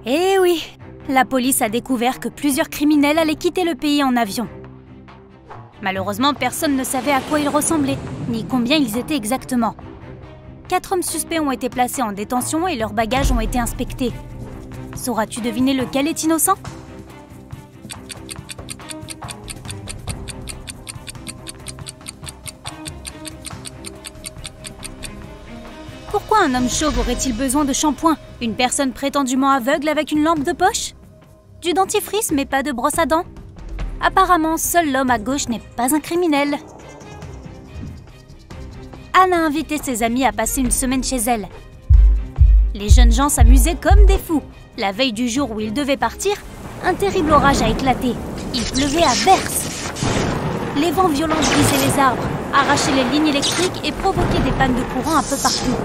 Eh oui, la police a découvert que plusieurs criminels allaient quitter le pays en avion. Malheureusement, personne ne savait à quoi ils ressemblaient, ni combien ils étaient exactement. 4 hommes suspects ont été placés en détention et leurs bagages ont été inspectés. Sauras-tu deviner lequel est innocent ? Pourquoi un homme chauve aurait-il besoin de shampoing? Une personne prétendument aveugle avec une lampe de poche? Du dentifrice mais pas de brosse à dents? Apparemment, seul l'homme à gauche n'est pas un criminel. Anne a invité ses amis à passer une semaine chez elle. Les jeunes gens s'amusaient comme des fous. La veille du jour où ils devaient partir, un terrible orage a éclaté. Il pleuvait à verse. Les vents violents brisaient les arbres, arrachaient les lignes électriques et provoquaient des pannes de courant un peu partout.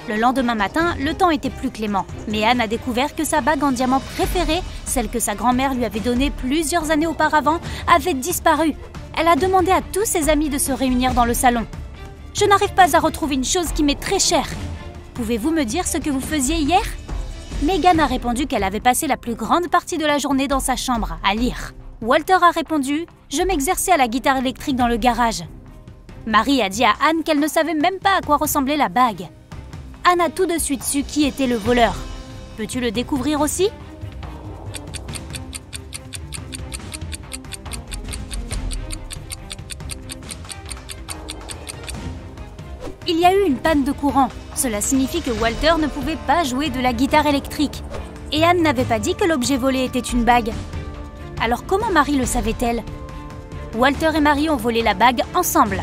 Le lendemain matin, le temps était plus clément, mais Anne a découvert que sa bague en diamant préférée, celle que sa grand-mère lui avait donnée plusieurs années auparavant, avait disparu. Elle a demandé à tous ses amis de se réunir dans le salon. « Je n'arrive pas à retrouver une chose qui m'est très chère. Pouvez-vous me dire ce que vous faisiez hier ?» Megan a répondu qu'elle avait passé la plus grande partie de la journée dans sa chambre, à lire. Walter a répondu « Je m'exerçais à la guitare électrique dans le garage. » Marie a dit à Anne qu'elle ne savait même pas à quoi ressemblait la bague. Anne a tout de suite su qui était le voleur. Peux-tu le découvrir aussi? Il y a eu une panne de courant. Cela signifie que Walter ne pouvait pas jouer de la guitare électrique. Et Anne n'avait pas dit que l'objet volé était une bague. Alors comment Marie le savait-elle? Walter et Marie ont volé la bague ensemble.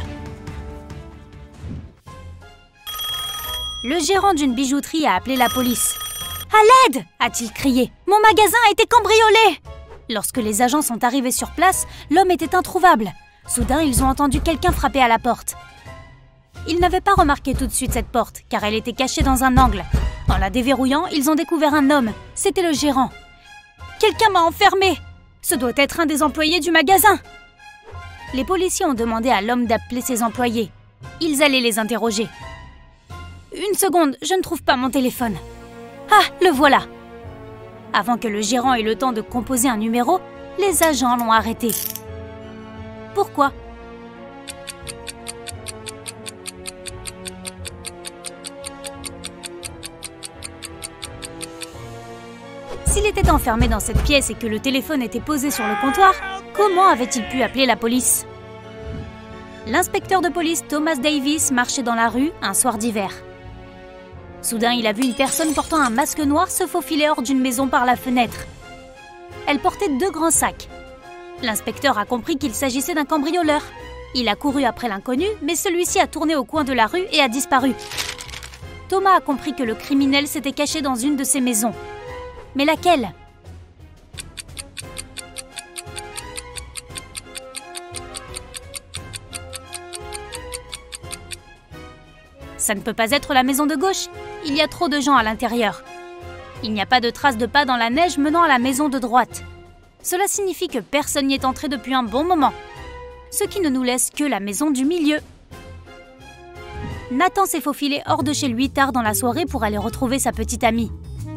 Le gérant d'une bijouterie a appelé la police. « À l'aide !» a-t-il crié. « Mon magasin a été cambriolé !» Lorsque les agents sont arrivés sur place, l'homme était introuvable. Soudain, ils ont entendu quelqu'un frapper à la porte. Ils n'avaient pas remarqué tout de suite cette porte, car elle était cachée dans un angle. En la déverrouillant, ils ont découvert un homme. C'était le gérant. « Quelqu'un m'a enfermé ! Ce doit être un des employés du magasin !» Les policiers ont demandé à l'homme d'appeler ses employés. Ils allaient les interroger. Une seconde, je ne trouve pas mon téléphone. Ah, le voilà! Avant que le gérant ait le temps de composer un numéro, les agents l'ont arrêté. Pourquoi? S'il était enfermé dans cette pièce et que le téléphone était posé sur le comptoir, comment avait-il pu appeler la police? L'inspecteur de police Thomas Davis marchait dans la rue un soir d'hiver. Soudain, il a vu une personne portant un masque noir se faufiler hors d'une maison par la fenêtre. Elle portait 2 grands sacs. L'inspecteur a compris qu'il s'agissait d'un cambrioleur. Il a couru après l'inconnu, mais celui-ci a tourné au coin de la rue et a disparu. Thomas a compris que le criminel s'était caché dans une de ces maisons. Mais laquelle? Ça ne peut pas être la maison de gauche. Il y a trop de gens à l'intérieur. Il n'y a pas de traces de pas dans la neige menant à la maison de droite. Cela signifie que personne n'y est entré depuis un bon moment. Ce qui ne nous laisse que la maison du milieu. Nathan s'est faufilé hors de chez lui tard dans la soirée pour aller retrouver sa petite amie.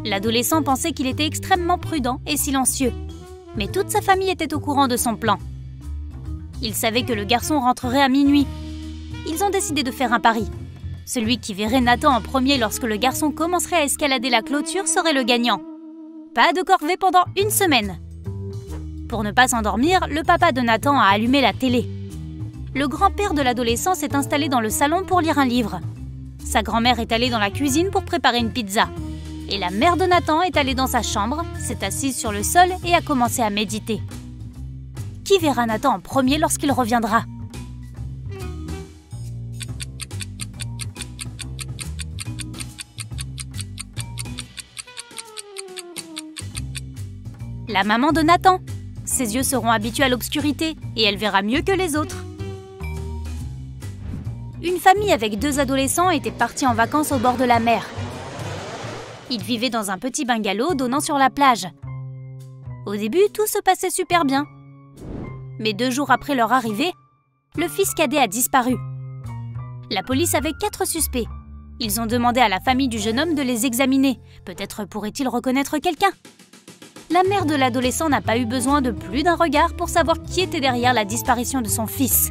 L'adolescent pensait qu'il était extrêmement prudent et silencieux. Mais toute sa famille était au courant de son plan. Ils savaient que le garçon rentrerait à minuit. Ils ont décidé de faire un pari. Celui qui verrait Nathan en premier lorsque le garçon commencerait à escalader la clôture serait le gagnant. Pas de corvée pendant 1 semaine. Pour ne pas s'endormir, le papa de Nathan a allumé la télé. Le grand-père de l'adolescent s'est installé dans le salon pour lire un livre. Sa grand-mère est allée dans la cuisine pour préparer une pizza. Et la mère de Nathan est allée dans sa chambre, s'est assise sur le sol et a commencé à méditer. Qui verra Nathan en premier lorsqu'il reviendra ? La maman de Nathan. Ses yeux seront habitués à l'obscurité et elle verra mieux que les autres. Une famille avec 2 adolescents était partie en vacances au bord de la mer. Ils vivaient dans un petit bungalow donnant sur la plage. Au début, tout se passait super bien. Mais 2 jours après leur arrivée, le fils cadet a disparu. La police avait 4 suspects. Ils ont demandé à la famille du jeune homme de les examiner. Peut-être pourrait-il reconnaître quelqu'un. La mère de l'adolescent n'a pas eu besoin de plus d'un regard pour savoir qui était derrière la disparition de son fils.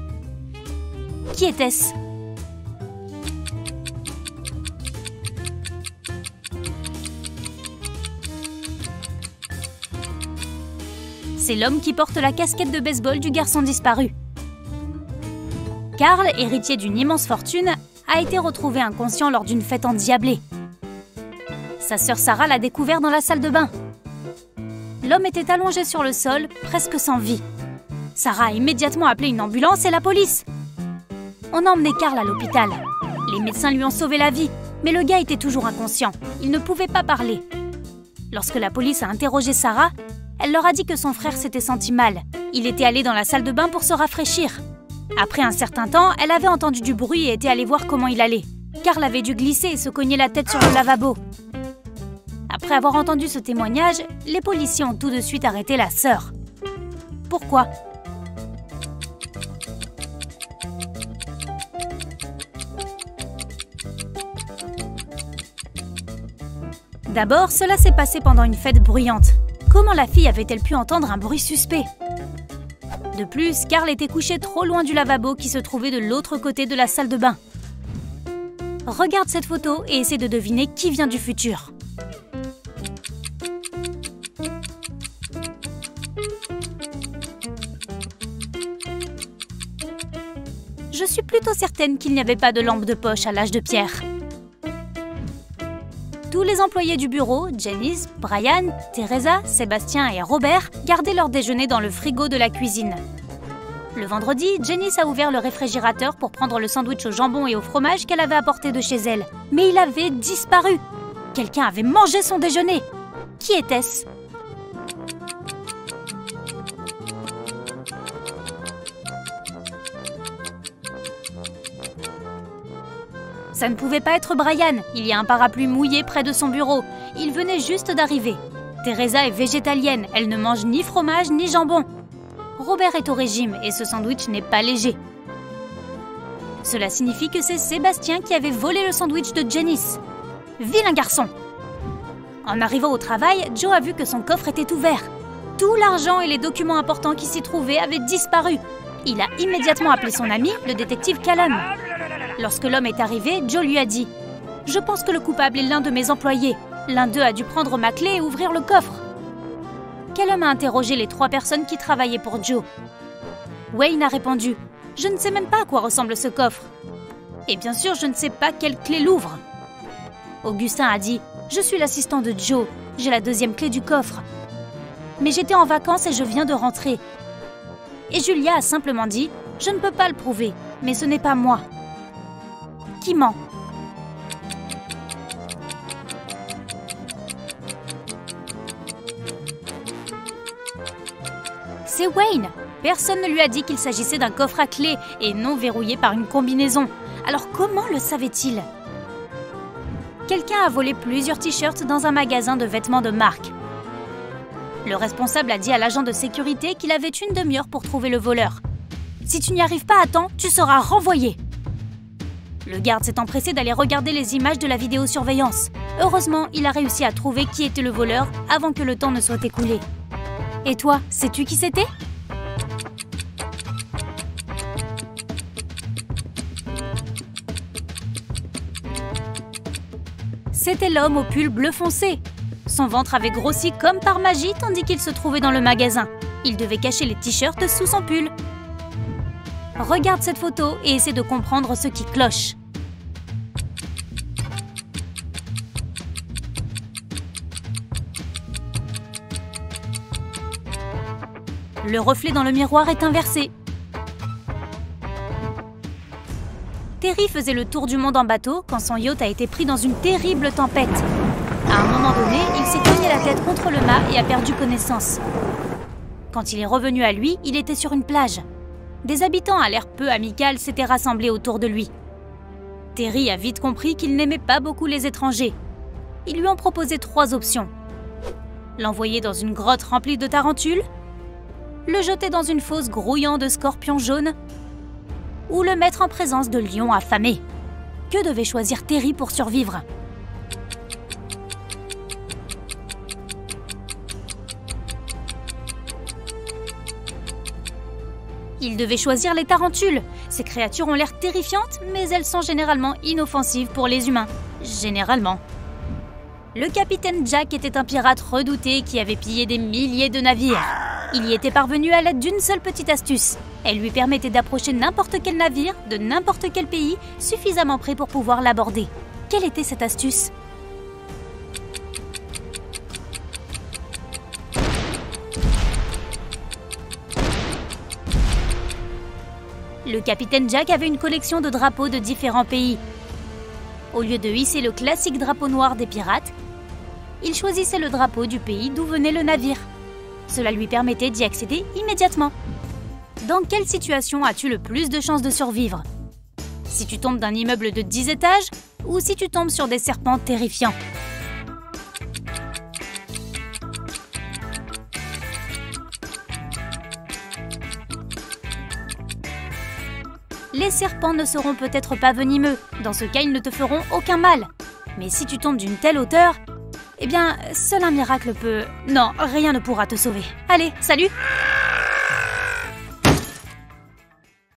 Qui était-ce? C'est l'homme qui porte la casquette de baseball du garçon disparu. Carl, héritier d'une immense fortune, a été retrouvé inconscient lors d'une fête endiablée. Sa sœur Sarah l'a découvert dans la salle de bain. L'homme était allongé sur le sol, presque sans vie. Sarah a immédiatement appelé une ambulance et la police. On a emmené Carl à l'hôpital. Les médecins lui ont sauvé la vie, mais le gars était toujours inconscient. Il ne pouvait pas parler. Lorsque la police a interrogé Sarah, elle leur a dit que son frère s'était senti mal. Il était allé dans la salle de bain pour se rafraîchir. Après un certain temps, elle avait entendu du bruit et était allée voir comment il allait. Carl avait dû glisser et se cogner la tête sur le lavabo. Après avoir entendu ce témoignage, les policiers ont tout de suite arrêté la sœur. Pourquoi ? D'abord, cela s'est passé pendant une fête bruyante. Comment la fille avait-elle pu entendre un bruit suspect ? De plus, Carl était couché trop loin du lavabo qui se trouvait de l'autre côté de la salle de bain. Regarde cette photo et essaie de deviner qui vient du futur. Je suis plutôt certaine qu'il n'y avait pas de lampe de poche à l'âge de pierre. Tous les employés du bureau, Janice, Brian, Teresa, Sébastien et Robert, gardaient leur déjeuner dans le frigo de la cuisine. Le vendredi, Janice a ouvert le réfrigérateur pour prendre le sandwich au jambon et au fromage qu'elle avait apporté de chez elle. Mais il avait disparu. Quelqu'un avait mangé son déjeuner. Qui était-ce ? Ça ne pouvait pas être Brian. Il y a un parapluie mouillé près de son bureau. Il venait juste d'arriver. Teresa est végétalienne. Elle ne mange ni fromage ni jambon. Robert est au régime et ce sandwich n'est pas léger. Cela signifie que c'est Sébastien qui avait volé le sandwich de Janice. Vilain garçon! En arrivant au travail, Joe a vu que son coffre était ouvert. Tout l'argent et les documents importants qui s'y trouvaient avaient disparu. Il a immédiatement appelé son ami, le détective Callum. Lorsque l'homme est arrivé, Joe lui a dit « Je pense que le coupable est l'un de mes employés. L'un d'eux a dû prendre ma clé et ouvrir le coffre. » Callum a interrogé les 3 personnes qui travaillaient pour Joe. Wayne a répondu « Je ne sais même pas à quoi ressemble ce coffre. Et bien sûr, je ne sais pas quelle clé l'ouvre. » Augustin a dit « Je suis l'assistant de Joe. J'ai la 2e clé du coffre. Mais j'étais en vacances et je viens de rentrer. » Et Julia a simplement dit « Je ne peux pas le prouver, mais ce n'est pas moi. » Qui ment? C'est Wayne. Personne ne lui a dit qu'il s'agissait d'un coffre à clé et non verrouillé par une combinaison. Alors comment le savait-il? Quelqu'un a volé plusieurs t-shirts dans un magasin de vêtements de marque. Le responsable a dit à l'agent de sécurité qu'il avait une demi-heure pour trouver le voleur. Si tu n'y arrives pas à temps, tu seras renvoyé. Le garde s'est empressé d'aller regarder les images de la vidéosurveillance. Heureusement, il a réussi à trouver qui était le voleur avant que le temps ne soit écoulé. Et toi, sais-tu qui c'était? C'était l'homme au pull bleu foncé. Son ventre avait grossi comme par magie tandis qu'il se trouvait dans le magasin. Il devait cacher les t-shirts sous son pull. Regarde cette photo et essaie de comprendre ce qui cloche. Le reflet dans le miroir est inversé. Terry faisait le tour du monde en bateau quand son yacht a été pris dans une terrible tempête. À un moment donné, il s'est cogné la tête contre le mât et a perdu connaissance. Quand il est revenu à lui, il était sur une plage. Des habitants à l'air peu amical s'étaient rassemblés autour de lui. Terry a vite compris qu'il n'aimait pas beaucoup les étrangers. Ils lui ont proposé 3 options. L'envoyer dans une grotte remplie de tarentules, le jeter dans une fosse grouillant de scorpions jaunes ou le mettre en présence de lions affamés. Que devait choisir Terry pour survivre? Il devait choisir les tarentules. Ces créatures ont l'air terrifiantes, mais elles sont généralement inoffensives pour les humains. Généralement. Le capitaine Jack était un pirate redouté qui avait pillé des milliers de navires. Il y était parvenu à l'aide d'une seule petite astuce. Elle lui permettait d'approcher n'importe quel navire, de n'importe quel pays, suffisamment près pour pouvoir l'aborder. Quelle était cette astuce? Le capitaine Jack avait une collection de drapeaux de différents pays. Au lieu de hisser le classique drapeau noir des pirates, il choisissait le drapeau du pays d'où venait le navire. Cela lui permettait d'y accéder immédiatement. Dans quelle situation as-tu le plus de chances de survivre? Si tu tombes d'un immeuble de 10 étages ou si tu tombes sur des serpents terrifiants? Les serpents ne seront peut-être pas venimeux. Dans ce cas, ils ne te feront aucun mal. Mais si tu tombes d'une telle hauteur, eh bien, seul un miracle peut... Non, rien ne pourra te sauver. Allez, salut!